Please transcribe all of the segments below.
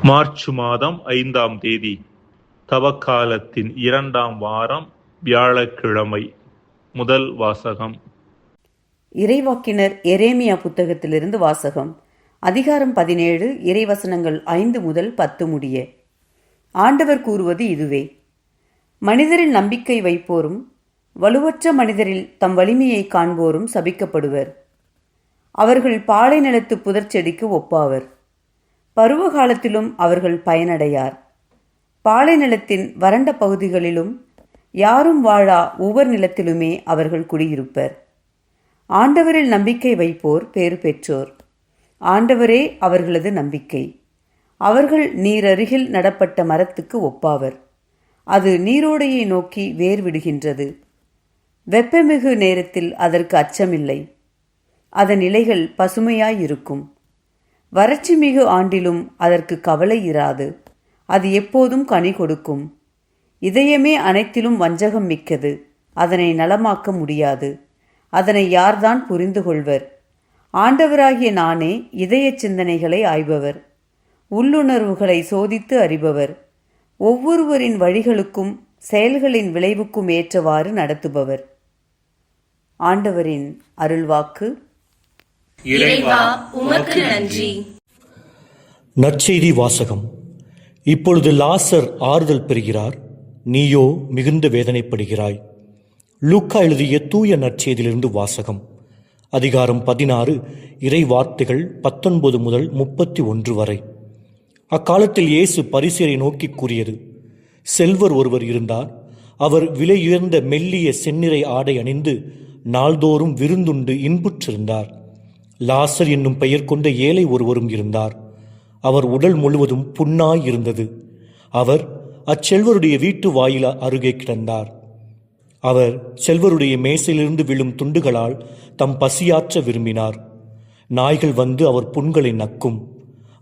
March மாதம் 5ஆம் தேதி தவக்காலத்தின் 2ஆம் வாரம் வியாழக்கிழமை. முதல் வாசகம். இறைவாக்கினர் எரேமியா புத்தகத்திலிருந்து வாசகம். அதிகாரம் 17, இறைவசனங்கள் 5 முதல் 10 முடிய. ஆண்டவர் கூறுவது இதுவே: மனிதரில் நம்பிக்கை வைப்போரும் வலுவற்ற மனிதரில் தம் வலிமையை காண்போரும் சபிக்கப்படுவர். அவர்கள் பாலை நிலத்து புதர்ச்செடிக்கு ஒப்பாவர். பருவ காலத்திலும் அவர்கள் பயனடையார். பாலை நிலத்தின் வறண்ட பகுதிகளிலும் யாரும் வாழா உவர் நிலத்திலுமே அவர்கள் குடியிருப்பர். ஆண்டவரில் நம்பிக்கை வைப்போர் பேறு பெற்றோர். ஆண்டவரே அவர்களது நம்பிக்கை. அவர்கள் நீரருகில் நடப்பட்ட மரத்துக்கு ஒப்பாவர். அது நீரோடையை நோக்கி வேர் விடுகின்றது. வெப்பமிகு நேரத்தில் அதற்கு அச்சமில்லை. அதன் இலைகள் பசுமையாயிருக்கும். வறட்சி மிகு ஆண்டிலும் அதற்கு கவலை இராது. அது எப்போதும் கனி கொடுக்கும். இதயமே அனைத்திலும் வஞ்சகம் மிக்கது. அதனை நலமாக்க முடியாது. அதனை யார்தான் புரிந்து கொள்வர்? ஆண்டவராகிய நானே இதய சிந்தனைகளை ஆய்பவர், உள்ளுணர்வுகளை சோதித்து அறிபவர், ஒவ்வொருவரின் வழிகளுக்கும் செயல்களின் விளைவுக்கும் ஏற்றவாறு நடத்துபவர். ஆண்டவரின் அருள்வாக்கு. இறைவா, உமக்கு நன்றி. நற்செய்தி வாசகம். இப்பொழுது லாசர் ஆறுதல் பெறுகிறார், நீயோ மிகுந்த வேதனைப்படுகிறாய். லூக்கா எழுதிய தூய நற்செய்தியிலிருந்து வாசகம். அதிகாரம் 16, இறை வார்த்தைகள் 19 முதல் 31 வரை. அக்காலத்தில் இயேசு பரிசேயரை நோக்கி கூறியது: செல்வர் ஒருவர் இருந்தார். அவர் விலையுயர்ந்த மெல்லிய செந்நிறை ஆடை அணிந்து நாள்தோறும் விருந்துண்டு இன்புற்றிருந்தார். லாசர் என்னும் பெயர் கொண்ட ஏழை ஒருவரும் இருந்தார். அவர் உடல் முழுவதும் புண்ணாய் இருந்தது. அவர் அச்செல்வருடைய வீட்டு வாயில அருகே கிடந்தார். அவர் செல்வருடைய மேசையிலிருந்து விழும் துண்டுகளால் தம் பசியாற்ற விரும்பினார். நாய்கள் வந்து அவர் புண்களை நக்கும்.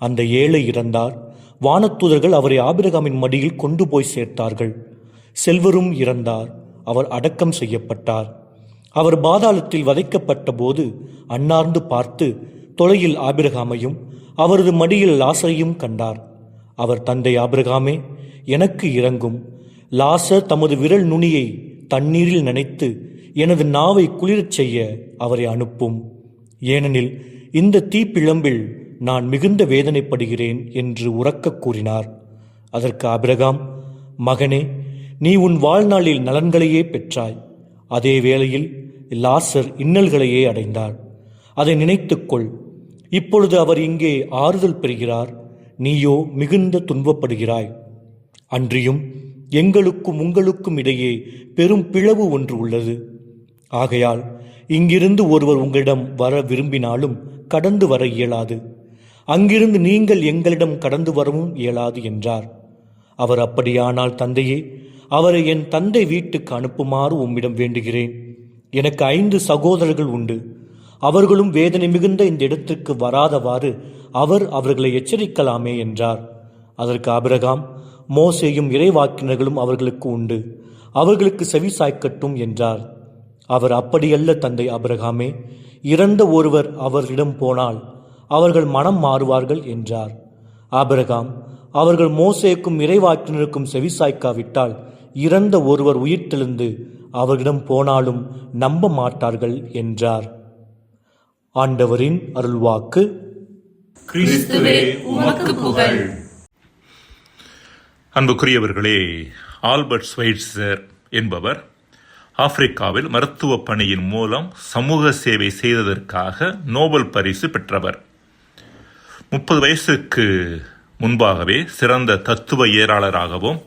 அந்த ஏழை இறந்தார். வானதூதர்கள் அவரை ஆபிரகாமின் மடியில் கொண்டு போய் சேர்த்தார்கள். செல்வரும் இறந்தார். அவர் அடக்கம் செய்யப்பட்டார். அவர் பாதாளத்தில் வதைக்கப்பட்ட போது அன்னார்ந்து பார்த்து தொலையில் ஆபிரகாமையும் அவரது மடியில் லாசரையும் கண்டார். அவர், தந்தை ஆபிரகாமே, எனக்கு இரங்கும். லாசர் தமது விரல் நுனியை தண்ணீரில் நனைத்து எனது நாவை குளிரச் செய்ய அவரை அனுப்பும். ஏனெனில் இந்த தீப்பிழம்பில் நான் மிகுந்த வேதனைப்படுகிறேன் என்று உரக்க கூறினார். அதற்கு ஆபிரகாம், மகனே, நீ உன் வாழ்நாளில் நலன்களையே பெற்றாய். அதே வேளையில் லாசர் இன்னல்களையே அடைந்தார். அதை நினைத்துக்கொள். இப்பொழுது அவர் இங்கே ஆறுதல் பெறுகிறார், நீயோ மிகுந்த துன்பப்படுகிறாய். அன்றியும் எங்களுக்கும் உங்களுக்கும் இடையே பெரும் பிளவு ஒன்று உள்ளது. ஆகையால் இங்கிருந்து ஒருவர் உங்களிடம் வர விரும்பினாலும் கடந்து வர இயலாது. அங்கிருந்து நீங்கள் எங்களிடம் கடந்து வரவும் இயலாது என்றார். அவர், அப்படியானால் தந்தையே, அவரை என் தந்தை வீட்டுக்கு அனுப்புமாறு உம்மிடம் வேண்டுகிறேன். எனக்கு 5 சகோதரர்கள் உண்டு. அவர்களும் வேதனை மிகுந்த இந்த இடத்திற்கு வராதவாறு அவர் அவர்களை எச்சரிக்கலாமே என்றார். அதற்கு ஆபிரகாம், மோசேயும் இறைவாக்கினர்களும் அவர்களுக்கு உண்டு. அவர்களுக்கு செவி சாய்க்கட்டும் என்றார். அவர், அப்படியல்ல தந்தை ஆபிரகாமே, இறந்த ஒருவர் அவர்களிடம் போனால் அவர்கள் மனம் மாறுவார்கள் என்றார். ஆபிரகாம், அவர்கள் மோசேக்கும் இறைவாக்கினருக்கும் செவிசாய்க்காவிட்டால் இறந்த ஒருவர் உயிர்த்தெழுந்து அவர்களிடம் போனாலும் நம்ப மாட்டார்கள் என்றார். ஆண்டவரின் அருள்வாக்கு. கிறிஸ்துவே, உமக்கு புகழ். அன்புக்குரியவர்களே, ஆல்பர்ட் ஸ்வைட்சர் என்பவர் ஆப்பிரிக்காவில் மருத்துவ பணியின் மூலம் சமூக சேவை செய்ததற்காக நோபல் பரிசு பெற்றவர். 30 வயசுக்கு முன்பாகவே சிறந்த தத்துவ இயலாளராகவும்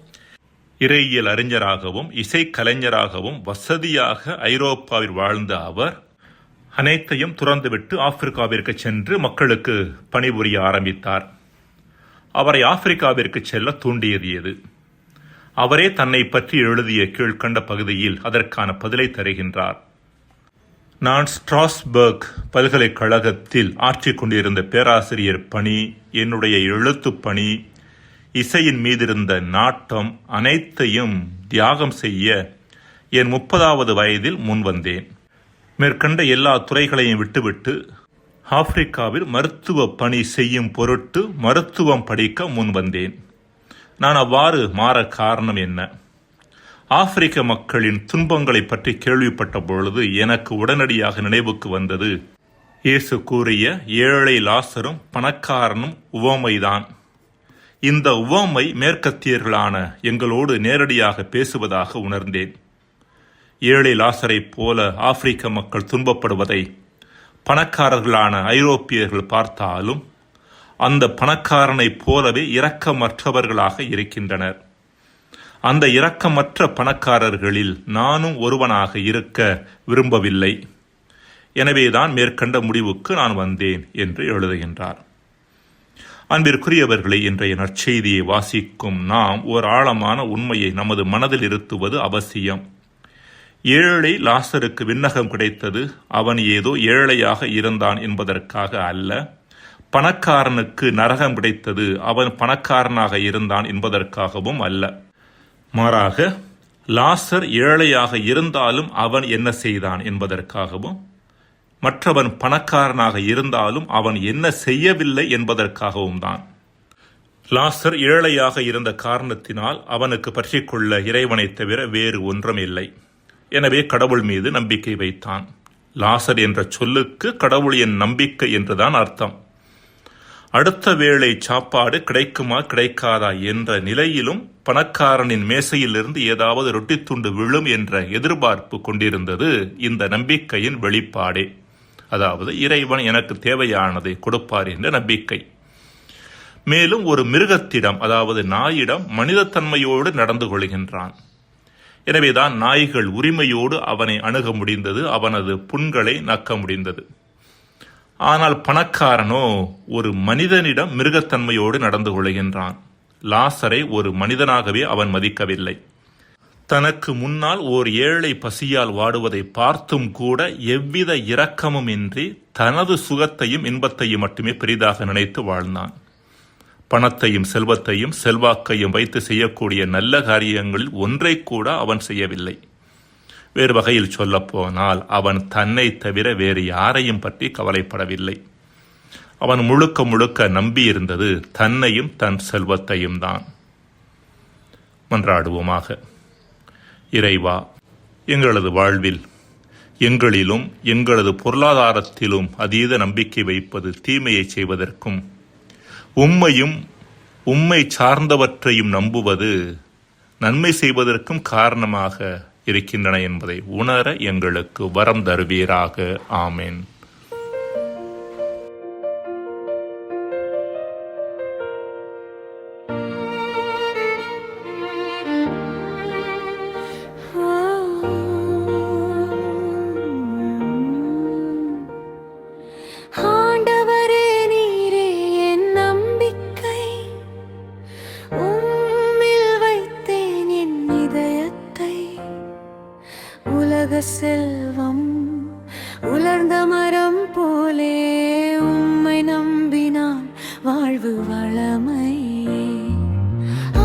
இறையியல் அறிஞராகவும் இசைக்கலைஞராகவும் வசதியாக ஐரோப்பாவில் வாழ்ந்த அவர் அனைத்தையும் துறந்துவிட்டு ஆப்பிரிக்காவிற்கு சென்று மக்களுக்கு பணிபுரிய ஆரம்பித்தார். அவரை ஆப்பிரிக்காவிற்கு செல்ல தூண்டியது எது? அவரே தன்னை பற்றி எழுதிய கீழ்கண்ட பகுதியில் அதற்கான பதிலை தருகின்றார். நான் ஸ்ட்ராஸ்பர்க் பல்கலைக்கழகத்தில் ஆற்றிக் கொண்டிருந்த பேராசிரியர் பணி, என்னுடைய எழுத்து பணி, இசையின் மீதிருந்த நாட்டம் அனைத்தையும் தியாகம் செய்ய என் 30வது வயதில் முன்வந்தேன். மேற்கண்ட எல்லா துறைகளையும் விட்டுவிட்டு ஆப்பிரிக்காவில் மருத்துவ பணி செய்யும் பொருட்டு மருத்துவம் படிக்க முன்வந்தேன். நான் அவ்வாறு மாற காரணம் என்ன? ஆப்பிரிக்க மக்களின் துன்பங்களை பற்றி கேள்விப்பட்ட பொழுது எனக்கு உடனடியாக நினைவுக்கு வந்தது இயேசு கூறிய ஏழை லாசரும் பணக்காரனும் உவமைதான். இந்த உவமை மேற்கத்தியர்களான எங்களோடு நேரடியாக பேசுவதாக உணர்ந்தேன். ஏழை லாசரை போல ஆப்பிரிக்க மக்கள் துன்பப்படுவதை பணக்காரர்களான ஐரோப்பியர்கள் பார்த்தாலும் அந்த பணக்காரனைப் போலவே இரக்கமற்றவர்களாக இருக்கின்றனர். அந்த இரக்கமற்ற பணக்காரர்களில் நானும் ஒருவனாக இருக்க விரும்பவில்லை. எனவேதான் மேற்கண்ட முடிவுக்கு நான் வந்தேன் என்று எழுதுகின்றார். அன்பிற்குரியவர்களை, இன்றைய நற்செய்தியை வாசிக்கும் நாம் ஒரு ஆழமான உண்மையை நமது மனதில் இருத்துவது அவசியம். ஏழை லாசருக்கு விண்ணகம் கிடைத்தது அவன் ஏதோ ஏழையாக இருந்தான் என்பதற்காக அல்ல. பணக்காரனுக்கு நரகம் கிடைத்தது அவன் பணக்காரனாக இருந்தான் என்பதற்காகவும் அல்ல. மாறாக லாசர் ஏழையாக இருந்தாலும் அவன் என்ன செய்தான் என்பதற்காகவும், மற்றவன் பணக்காரனாக இருந்தாலும் அவன் என்ன செய்யவில்லை என்பதற்காகவும் தான். லாசர் ஏழையாக இருந்த காரணத்தினால் அவனுக்கு பற்றிக்கொள்ள இறைவனை தவிர வேறு ஒன்றும் இல்லை. எனவே கடவுள் மீது நம்பிக்கை வைத்தான். லாசர் என்ற சொல்லுக்கு கடவுள் என் நம்பிக்கை என்றுதான் அர்த்தம். அடுத்த வேளை சாப்பாடு கிடைக்குமா கிடைக்காதா என்ற நிலையிலும் பணக்காரனின் மேசையிலிருந்து ஏதாவது ரொட்டி துண்டு விழும் என்ற எதிர்பார்ப்பு கொண்டிருந்தது இந்த நம்பிக்கையின் வெளிப்பாடே. அதாவது இறைவன் எனக்கு தேவையானதை கொடுப்பார் என்ற நம்பிக்கை. மேலும் ஒரு மிருகத்திடம், அதாவது நாயிடம் மனிதத்தன்மையோடு நடந்து கொள்கின்றான். எனவேதான் நாய்கள் உரிமையோடு அவனை அணுக முடிந்தது, அவனது புண்களை நக்க முடிந்தது. ஆனால் பணக்காரனோ ஒரு மனிதனிடம் மிருகத்தன்மையோடு நடந்து கொள்கின்றான். லாசரை ஒரு மனிதனாகவே அவன் மதிக்கவில்லை. தனக்கு முன்னால் ஓர் ஏழை பசியால் வாடுவதை பார்த்தும் கூட எவ்வித இரக்கமும் இன்றி தனது சுகத்தையும் இன்பத்தையும் மட்டுமே பெரிதாக நினைத்து வாழ்ந்தான். பணத்தையும் செல்வத்தையும் செல்வாக்கையும் வைத்து செய்யக்கூடிய நல்ல காரியங்களில் ஒன்றை கூட அவன் செய்யவில்லை. வேறு வகையில் சொல்லப்போனால் அவன் தன்னை தவிர வேறு யாரையும் பற்றி கவலைப்படவில்லை. அவன் முழுக்க முழுக்க நம்பியிருந்தது தன்னையும் தன் செல்வத்தையும் தான். மன்றாடுவோமாக. இறைவா, எங்களது வாழ்வில் எங்களிலும் எங்களது பொருளாதாரத்திலும் அதீத நம்பிக்கை வைப்பது தீமையை செய்வதற்கும், உம்மை சார்ந்தவற்றையும் நம்புவது நன்மை செய்வதற்கும் காரணமாக இருக்கின்றன என்பதை உணர எங்களுக்கு வரம் தருவீராக. ஆமென். செல்வம் உலர்ந்த மரம் போலே உம்மை நம்பினான் வாழ்வு வளமை.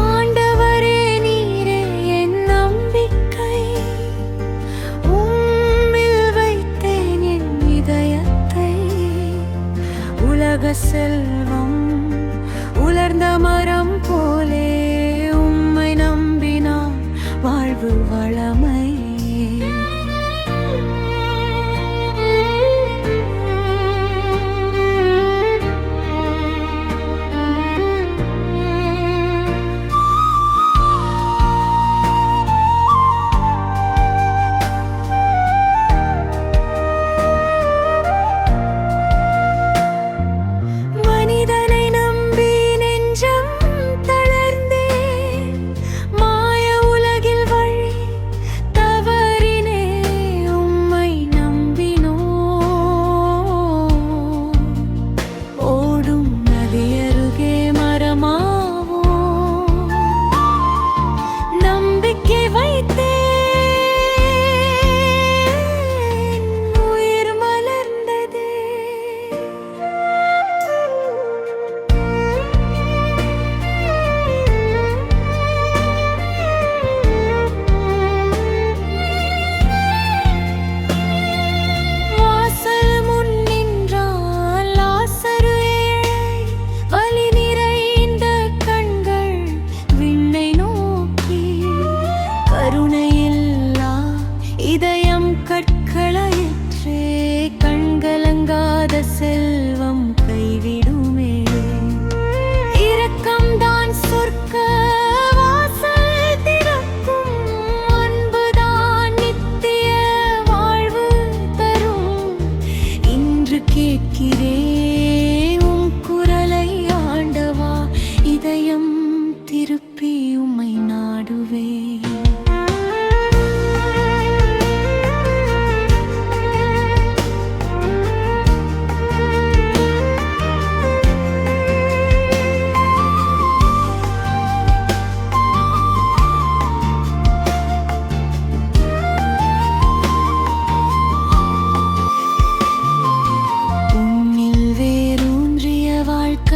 ஆண்டவரே நீரே என் நம்பிக்கை, உம்மில் வைத்தேன் என் இதயத்தை. உலக செல்வம் உலர்ந்த மரம் போலே உம்மை நம்பினான் வாழ்வு வளமை.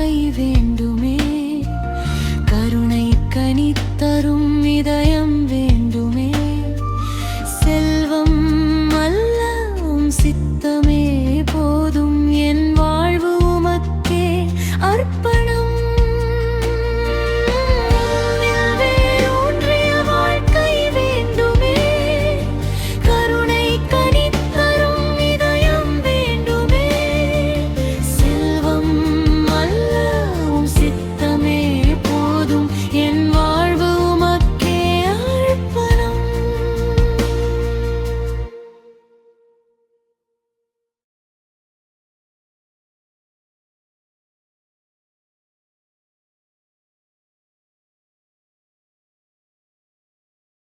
கருணை வேண்டுமே, கருணை கனித்தரும் இதயம் வேண்டுமே. செல்வம் அல்ல உம் சித்தமே போதும், என் வாழ்வு உமக்கே அர்ப்பணம்.